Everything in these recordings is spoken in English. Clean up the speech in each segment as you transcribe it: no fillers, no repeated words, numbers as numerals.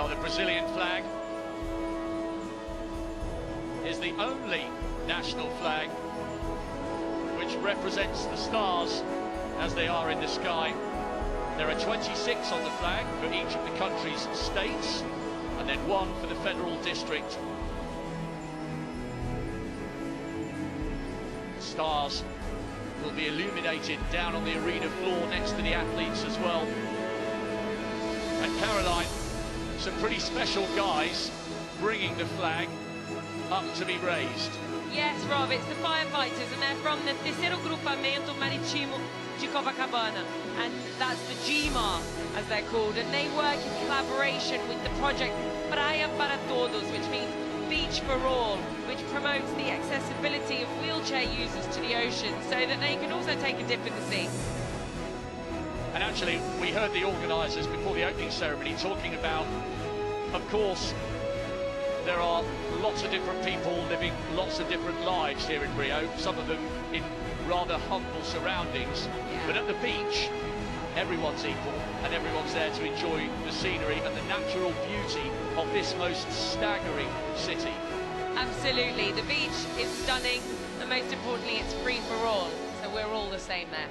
Well, the Brazilian flag is the only national flag which represents the stars as they are in the sky. There are 26 on the flag for each of the country's states, and then one for the federal district. Stars will be illuminated down on the arena floor next to the athletes as well. And Caroline, some pretty special guys bringing the flag up to be raised. Yes, Rob, it's the firefighters, and they're from the Terceiro Grupamento Marítimo de Copacabana, and that's the GMAR, as they're called, and they work in collaboration with the project Praia para Todos, which means Beach for All, which promotes the accessibility of wheelchair users to the ocean so that they can also take a dip in the sea. And actually, we heard the organisers before the opening ceremony talking about, of course, there are lots of different people living lots of different lives here in Rio, some of them in rather humble surroundings, but at the beach, everyone's equal and everyone's there to enjoy the scenery and the natural beauty of this most staggering city. Absolutely, the beach is stunning, and most importantly, it's free for all, so we're all the same there.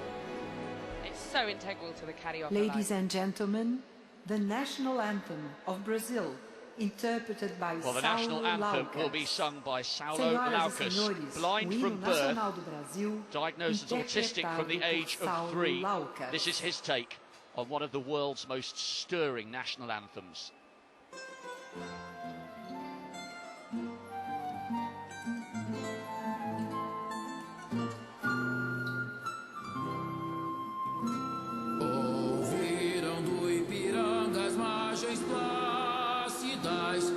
It's so integral to the Carioca Ladies life. and gentlemen, the national anthem of Brazil, interpreted by Well, the national anthem will be sung by Saulo Laucas, blind from birth, diagnosed as autistic from the age of 3. This is his take on one of the world's most stirring national anthems. Ouviram do Ipiranga as margens plácidas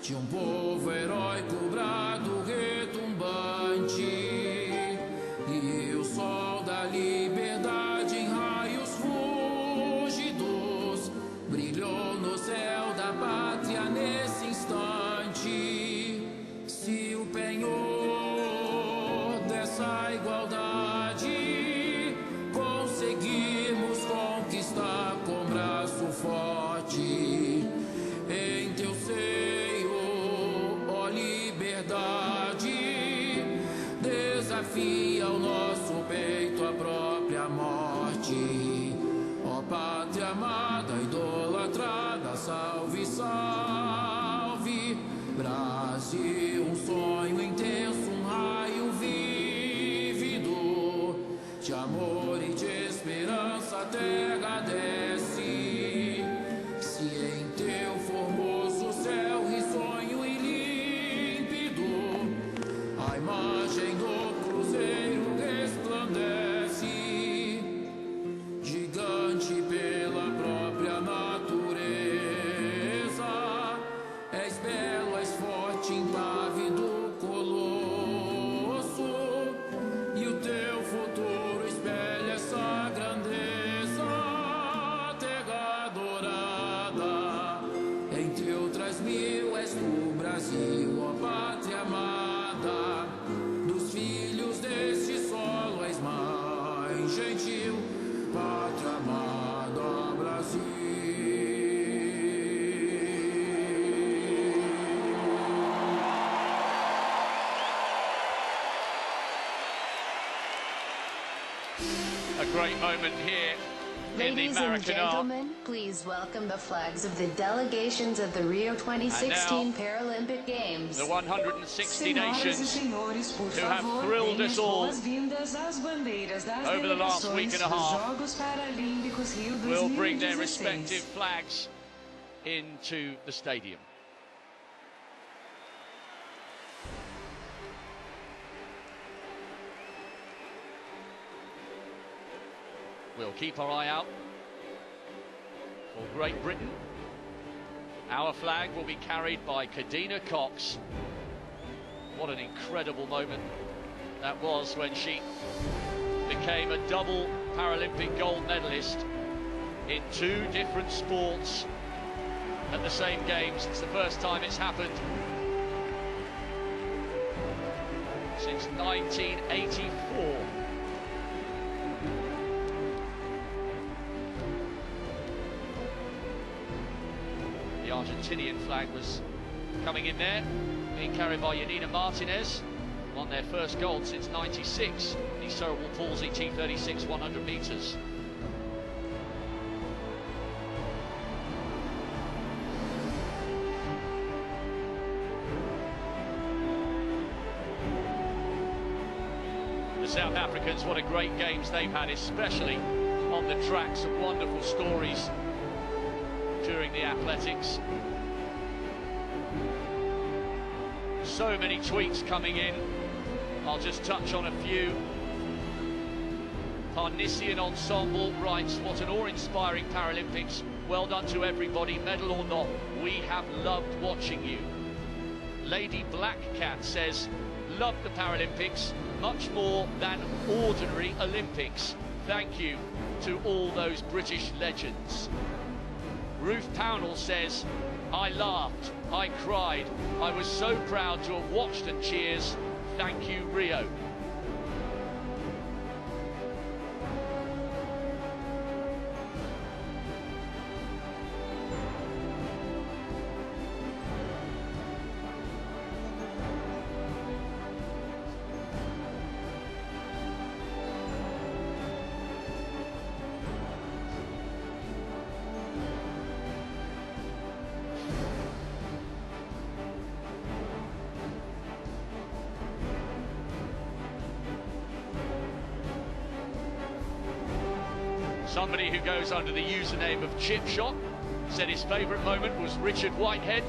de povo heróico brado retumbante, e o sol da liberdade em raios fúlgidos brilhou no céu da pátria nesse instante. Se o penhor dessa igualdade conseguirmos conquistar com braço forte, em teu seio, ó liberdade, desafia o nosso peito a própria morte. Ó pátria amada, idolatrada, salve, salve, Brasil, um sonho intenso, um raio vívido de amor e de esperança a terra desce. Se em teu formoso céu risonho e límpido a imagem do cruzeiro resplandece, gigante pela própria natureza, és belo, és forte, impávido colosso, e o teu futuro espelha essa grandeza. Terra adorada, entre outras mil, és tu, Brasil, ó pátria amada, dos filhos deste solo és mãe gentil, pátria amada, ó Brasil. A great moment here in the Ladies and Maracanã. gentlemen, please welcome the flags of the delegations of the Rio 2016 Paralympic Games. The 160 nations who have thrilled us all over the last week and a half will bring their respective flags into the stadium. We'll keep our eye out for Great Britain. Our flag will be carried by Kadina Cox. What an incredible moment that was when she became a double Paralympic gold medalist in 2 different sports at the same games. It's the first time it's happened since 1984. The Argentinian flag was coming in there, being carried by Yanina Martinez. Won their first gold since '96, the cerebral palsy T36 100 metres. The South Africans, what a great games they've had, especially on the track. Some wonderful stories during the athletics. So many tweets coming in. I'll just touch on a few. Parnassian Ensemble writes, what an awe-inspiring Paralympics. Well done to everybody, medal or not. We have loved watching you. Lady Black Cat says, loved the Paralympics, much more than ordinary Olympics. Thank you to all those British legends. Ruth Pownell says, I laughed, I cried, I was so proud to have watched and cheers. Thank you, Rio. Somebody who goes under the username of Chipshot said his favourite moment was Richard Whitehead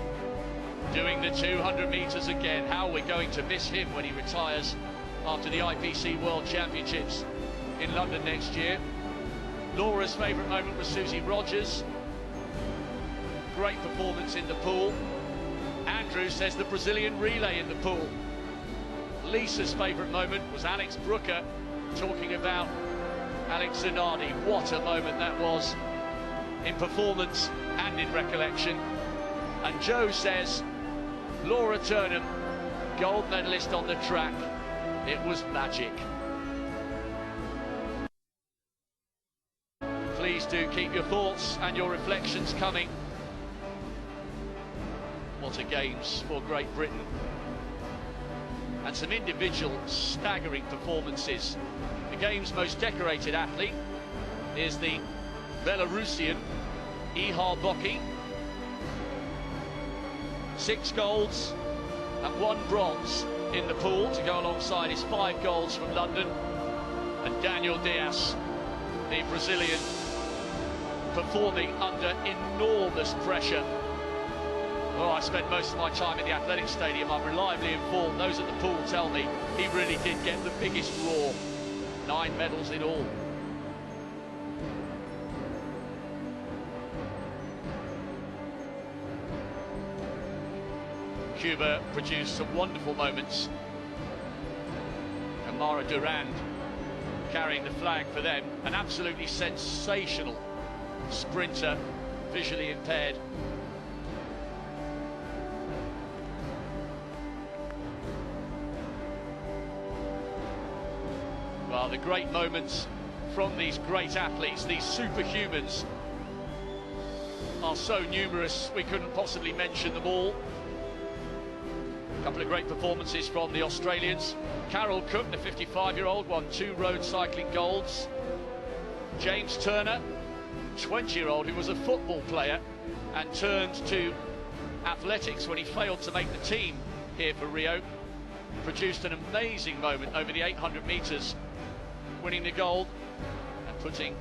doing the 200 metres again. How we're going to miss him when he retires after the IPC World Championships in London next year. Laura's favourite moment was Susie Rogers. Great performance in the pool. Andrew says the Brazilian relay in the pool. Lisa's favourite moment was Alex Brooker talking about Alex Zanardi. What a moment that was in performance and in recollection. And Joe says Laura Turnham, gold medalist on the track. It was magic. Please do keep your thoughts and your reflections coming. What a games for Great Britain. And some individual staggering performances. The game's most decorated athlete is the Belarusian Ihar Boki. 6 golds and 1 bronze in the pool to go alongside his 5 golds from London. And Daniel Dias, the Brazilian, performing under enormous pressure. Well, I spent most of my time in the Athletic Stadium. I'm reliably informed, those at the pool tell me, he really did get the biggest roar. 9 medals in all. Cuba produced some wonderful moments. Amara Durand carrying the flag for them. An absolutely sensational sprinter, visually impaired. Well, the great moments from these great athletes, these superhumans, are so numerous we couldn't possibly mention them all. A couple of great performances from the Australians. Carol Cook, the 55-year-old, won 2 road cycling golds. James Turner, 20-year-old, who was a football player and turned to athletics when he failed to make the team here for Rio, produced an amazing moment over the 800 metres, winning the gold and putting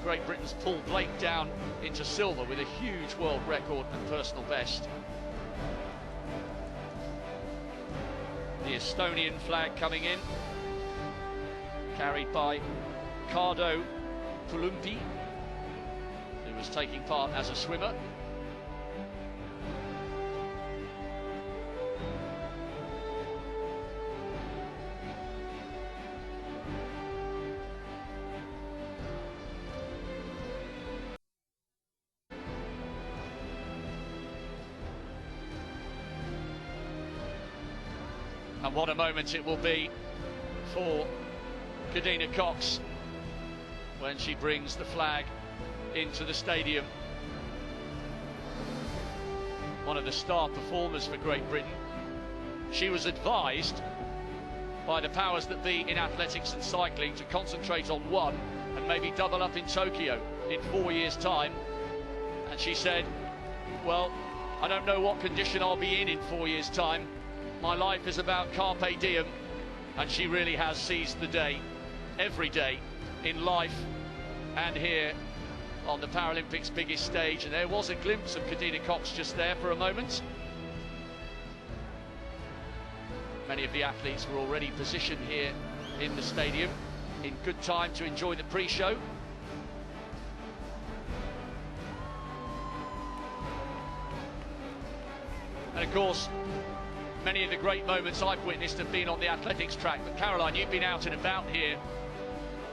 Great Britain's Paul Blake down into silver with a huge world record and personal best. The Estonian flag coming in, carried by Cardo Pulumpi, who was taking part as a swimmer. And what a moment it will be for Kadina Cox when she brings the flag into the stadium. one of the star performers for Great Britain. She was advised by the powers that be in athletics and cycling to concentrate on one and maybe double up in Tokyo in 4 years' time. And she said, well, I don't know what condition I'll be in 4 years' time. My life is about carpe diem. And she really has seized the day, every day, in life and here on the Paralympics' biggest stage. And there was a glimpse of Kadina Cox just there for a moment. Many of the athletes were already positioned here in the stadium in good time to enjoy the pre-show. And of course, many of the great moments I've witnessed have been on the athletics track. But Caroline, you've been out and about here.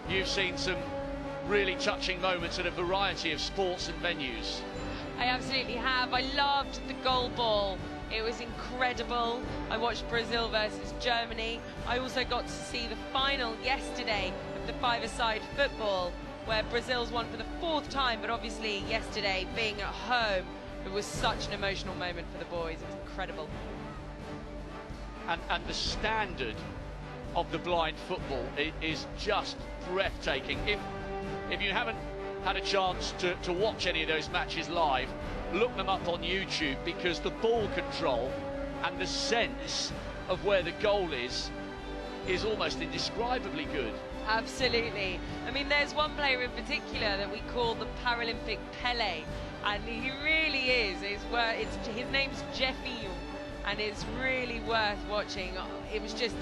You've seen some really touching moments at a variety of sports and venues. I absolutely have. I loved the goal ball. It was incredible. I watched Brazil versus Germany. I also got to see the final yesterday of the five-a-side football, where Brazil's won for the 4th time, but obviously yesterday, being at home, it was such an emotional moment for the boys. It was incredible. And the standard of the blind football is just breathtaking. If you haven't had a chance to watch any of those matches live, look them up on YouTube, because the ball control and the sense of where the goal is almost indescribisably good. Absolutely. I mean, there's one player in particular that we call the Paralympic Pele, and he really is. His name's Jeffinho, and it's really worth watching. It was just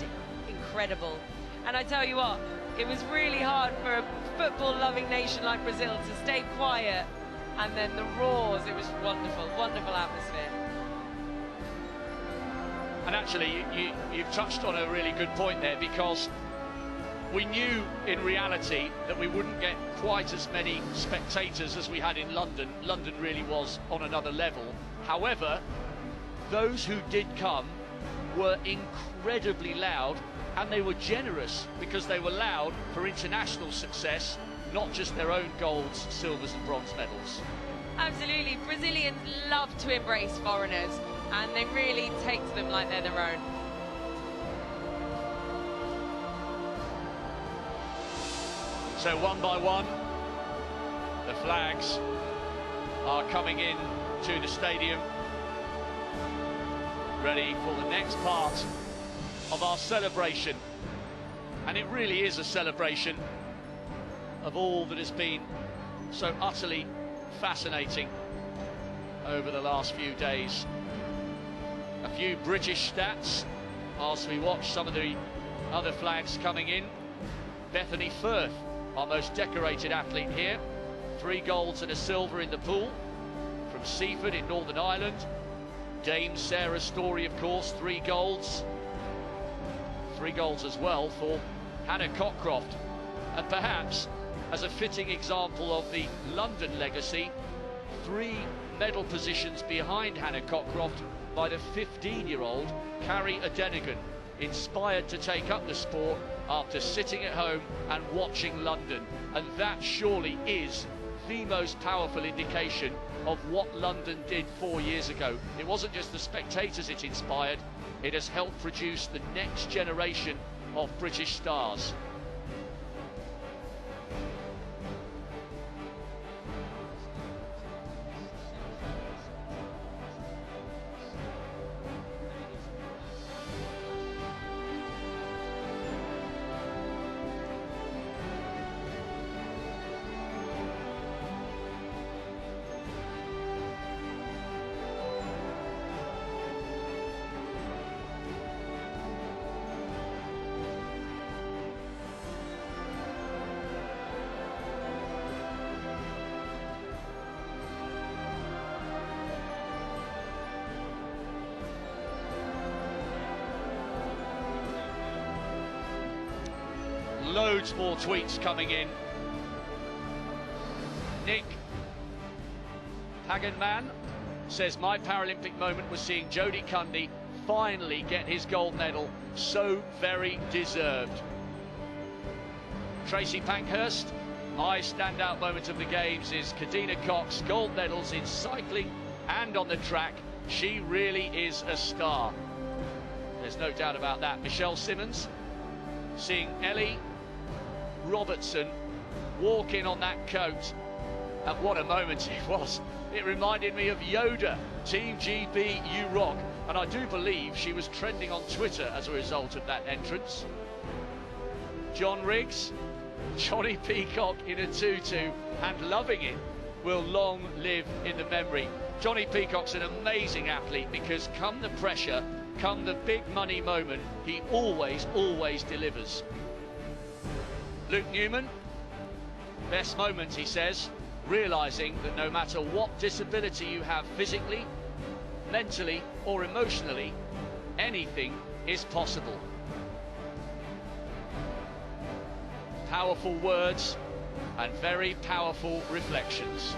incredible. And I tell you what, it was really hard for a football-loving nation like Brazil to stay quiet. And then the roars, it was wonderful, wonderful atmosphere. And actually, you've touched on a really good point there, because we knew in reality that we wouldn't get quite as many spectators as we had in London. London really was on another level. However, those who did come were incredibly loud, and they were generous, because they were loud for international success, not just their own golds, silvers and bronze medals. Absolutely. Brazilians love to embrace foreigners, and they really take to them like they're their own. So one by one, the flags are coming in to the stadium, ready for the next part of our celebration. And it really is a celebration of all that has been so utterly fascinating over the last few days. A few British stats whilst we watch some of the other flags coming in. Bethany Firth, our most decorated athlete here, 3 golds and a silver in the pool from Seaford in Northern Ireland. Dame Sarah Story, of course, 3 golds. 3 golds as well for Hannah Cockcroft. And perhaps, as a fitting example of the London legacy, 3 medal positions behind Hannah Cockcroft by the 15-year-old Carrie Adenegan, inspired to take up the sport after sitting at home and watching London. And that surely is the most powerful indication of what London did 4 years ago. It wasn't just the spectators it inspired, it has helped produce the next generation of British stars. Loads more tweets coming in. Nick Hagenman says, my Paralympic moment was seeing Jody Cundy finally get his gold medal, so very deserved. Tracy Pankhurst, my standout moment of the Games is Kadina Cox, gold medals in cycling and on the track. She really is a star. There's no doubt about that. Michelle Simmons, seeing Ellie Robertson walk in on that coat, and what a moment it was. It reminded me of Yoda, Team GB, you rock. And I do believe she was trending on Twitter as a result of that entrance. John Riggs, Johnny Peacock in a tutu and loving it, will long live in the memory. Johnny Peacock's an amazing athlete because come the pressure, come the big money moment, he always delivers. Luke Newman, best moment, he says, realising that no matter what disability you have physically, mentally or emotionally, anything is possible. Powerful words and very powerful reflections.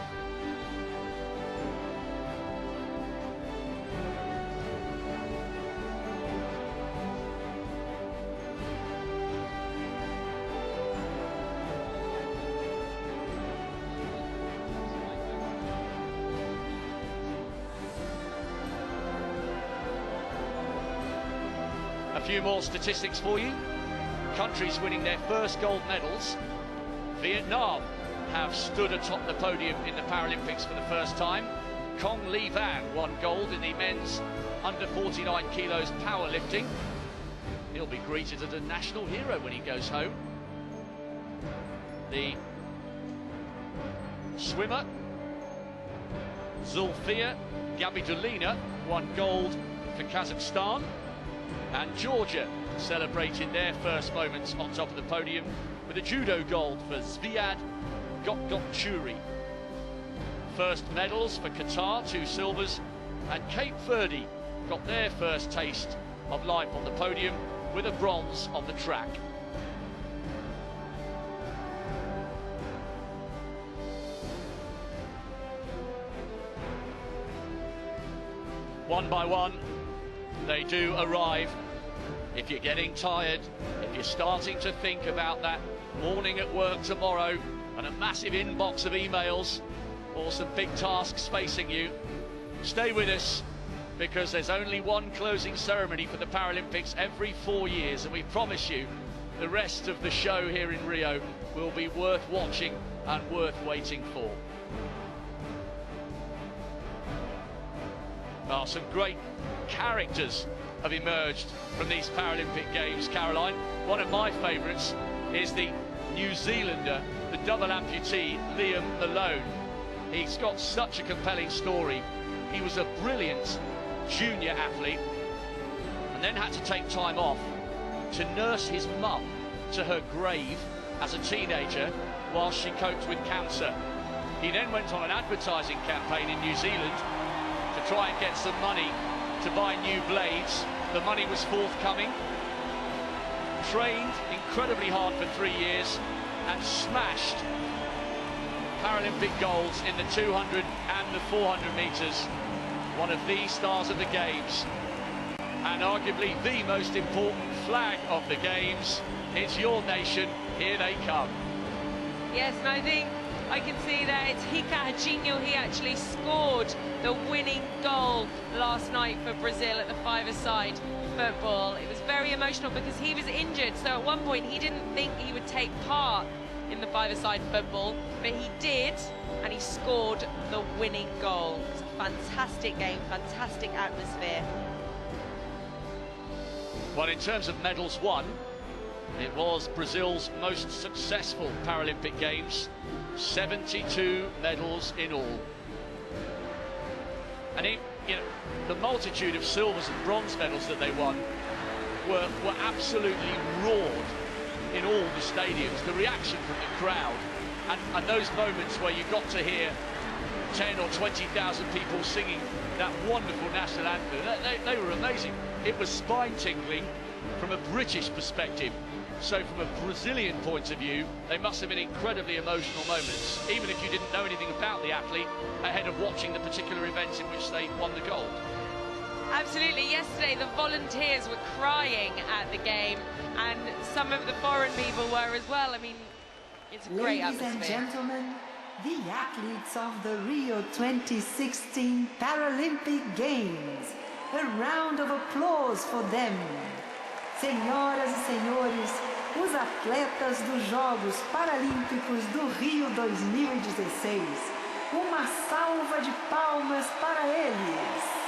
A few more statistics for you. Countries winning their first gold medals. Vietnam have stood atop the podium in the Paralympics for the first time. Kong Lee Van won gold in the men's under 49 kilos powerlifting. He'll be greeted as a national hero when he goes home. The swimmer Zulfia Gabidulina won gold for Kazakhstan. And Georgia celebrated their first moments on top of the podium with a judo gold for Zviad Gokgokchuri. First medals for Qatar, 2 silvers, and Cape Verde got their first taste of life on the podium with a bronze on the track. One by one, they do arrive. If you're getting tired, if you're starting to think about that morning at work tomorrow and a massive inbox of emails or some big tasks facing you, stay with us, because there's only one closing ceremony for the Paralympics every 4 years, and we promise you the rest of the show here in Rio will be worth watching and worth waiting for. Well, some great characters have emerged from these Paralympic Games, Caroline. One of my favourites is the New Zealander, the double amputee, Liam Malone. He's got such a compelling story. He was a brilliant junior athlete and then had to take time off to nurse his mum to her grave as a teenager while she coped with cancer. He then went on an advertising campaign in New Zealand to try and get some money to buy new blades. The money was forthcoming. Trained incredibly hard for 3 years and smashed Paralympic golds in the 200 and the 400 metres. One of the stars of the Games and arguably the most important flag of the Games. It's your nation, here they come. Yes, and I think I can see that it's Hika Hachinho. He actually scored the winning goal last night for Brazil at the five-a-side football. It was very emotional because he was injured, so at one point he didn't think he would take part in the five-a-side football, but he did, and he scored the winning goal. It's a fantastic game, fantastic atmosphere. Well, in terms of medals won, it was Brazil's most successful Paralympic Games. 72 medals in all. And the multitude of silvers and bronze medals that they won were absolutely roared in all the stadiums. The reaction from the crowd and those moments where you got to hear 10 or 20,000 people singing that wonderful national anthem, they were amazing. It was spine-tingling from a British perspective. So from a Brazilian point of view, they must have been incredibly emotional moments, even if you didn't know anything about the athlete ahead of watching the particular events in which they won the gold. Absolutely. Yesterday, the volunteers were crying at the game, and some of the foreign people were as well. I mean, it's a great atmosphere. Ladies and gentlemen, the athletes of the Rio 2016 Paralympic Games. A round of applause for them. Senhoras e senhores, os atletas dos Jogos Paralímpicos do Rio 2016. Uma salva de palmas para eles.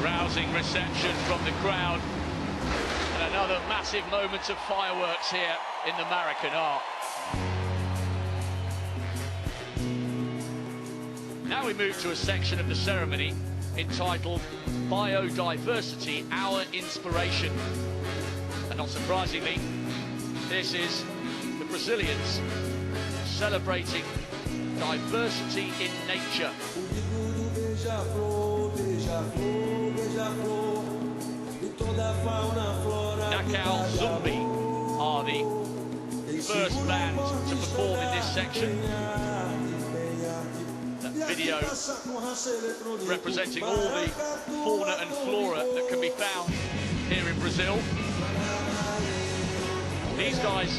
Rousing reception from the crowd, and another massive moment of fireworks here in the Maracanã. Now we move to a section of the ceremony entitled Biodiversity, Our Inspiration. And not surprisingly, this is the Brazilians celebrating diversity in nature. Nakao Zumbi are the first band to perform in this section. That video representing all the fauna and flora that can be found here in Brazil. These guys